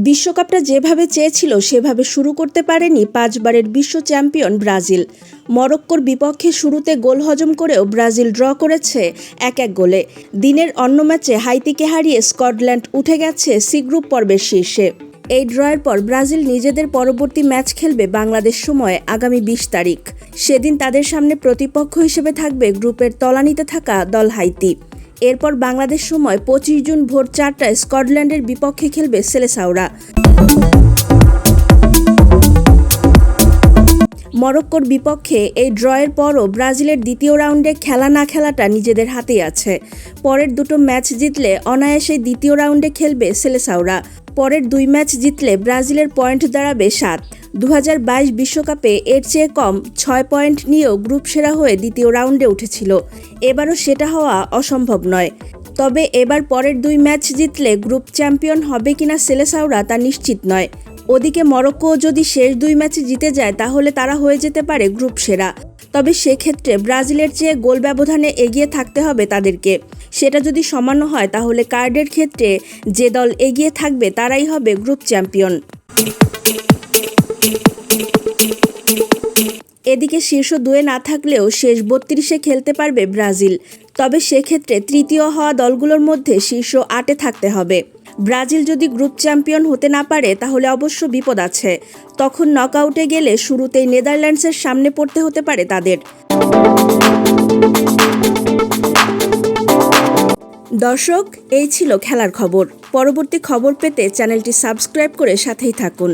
বিশ্বকাপটা যেভাবে চেয়েছিল সেভাবে শুরু করতে পারেনি 5 বারের বিশ্ব চ্যাম্পিয়ন ব্রাজিল। মরক্কোর বিপক্ষে শুরুতে গোল হজম করেও ব্রাজিল ড্র করেছে 1-1 গোলে। দিনের অন্য ম্যাচে হাইতিকে হারিয়ে স্কটল্যান্ড উঠে গেছে সি গ্রুপ পর্বের শীর্ষে। এই ড্রয়ের পর ব্রাজিল নিজেদের পরবর্তী ম্যাচ খেলবে বাংলাদেশ সময় আগামী 20 তারিখ। সেদিন তাদের সামনে প্রতিপক্ষ হিসেবে থাকবে গ্রুপের তলানিতে থাকা দল হাইতি। এরপর বাংলাদেশ সময় 25 জুন ভোর 4টায় স্কটল্যান্ডের বিপক্ষে খেলবে সেলেসাওরা। মরক্কোর বিপক্ষে এই ড্রয়ের পরও ব্রাজিলের দ্বিতীয় রাউন্ডে খেলা না খেলাটা নিজেদের হাতেই আছে। পরের দুটো ম্যাচ জিতলে অনায়াসে দ্বিতীয় রাউন্ডে খেলবে সেলেসাওরা। পরের 2 ম্যাচ জিতলে ব্রাজিলের পয়েন্ট দাঁড়াবে 7। 2022 বিশ্বকাপে এর চেয়ে কম 6 পয়েন্ট নিয়েও গ্রুপ সেরা হয়ে দ্বিতীয় রাউন্ডে উঠেছিল। এবারও সেটা হওয়া অসম্ভব নয়। তবে এবার পরের 2 ম্যাচ জিতলে গ্রুপ চ্যাম্পিয়ন হবে কিনা সেলেসাওরা তা নিশ্চিত নয়। ওদিকে মরক্কো যদি শেষ 2 ম্যাচে জিতে যায় তাহলে তারা হয়ে যেতে পারে গ্রুপ সেরা। তবে সেক্ষেত্রে ব্রাজিলের চেয়ে গোল ব্যবধানে এগিয়ে থাকতে হবে তাদেরকে। সেটা যদি সমান হয় তাহলে কার্ডের ক্ষেত্রে যে দল এগিয়ে থাকবে তারাই হবে গ্রুপ চ্যাম্পিয়ন। এদিকে শীর্ষ 2-এ না থাকলেও শেষ 32-এ খেলতে পারবে ব্রাজিল। তবে সেক্ষেত্রে তৃতীয় হওয়া দলগুলোর মধ্যে শীর্ষ 8-এ থাকতে হবে। ব্রাজিল যদি গ্রুপ চ্যাম্পিয়ন হতে না পারে তাহলে অবশ্য বিপদ আছে। তখন নকআউটে গেলে শুরুতেই নেদারল্যান্ডসের সামনে পড়তে হতে পারে তাদের। দর্শক, এই ছিল খেলার খবর। পরবর্তী খবর পেতে চ্যানেলটি সাবস্ক্রাইব করে সাথেই থাকুন।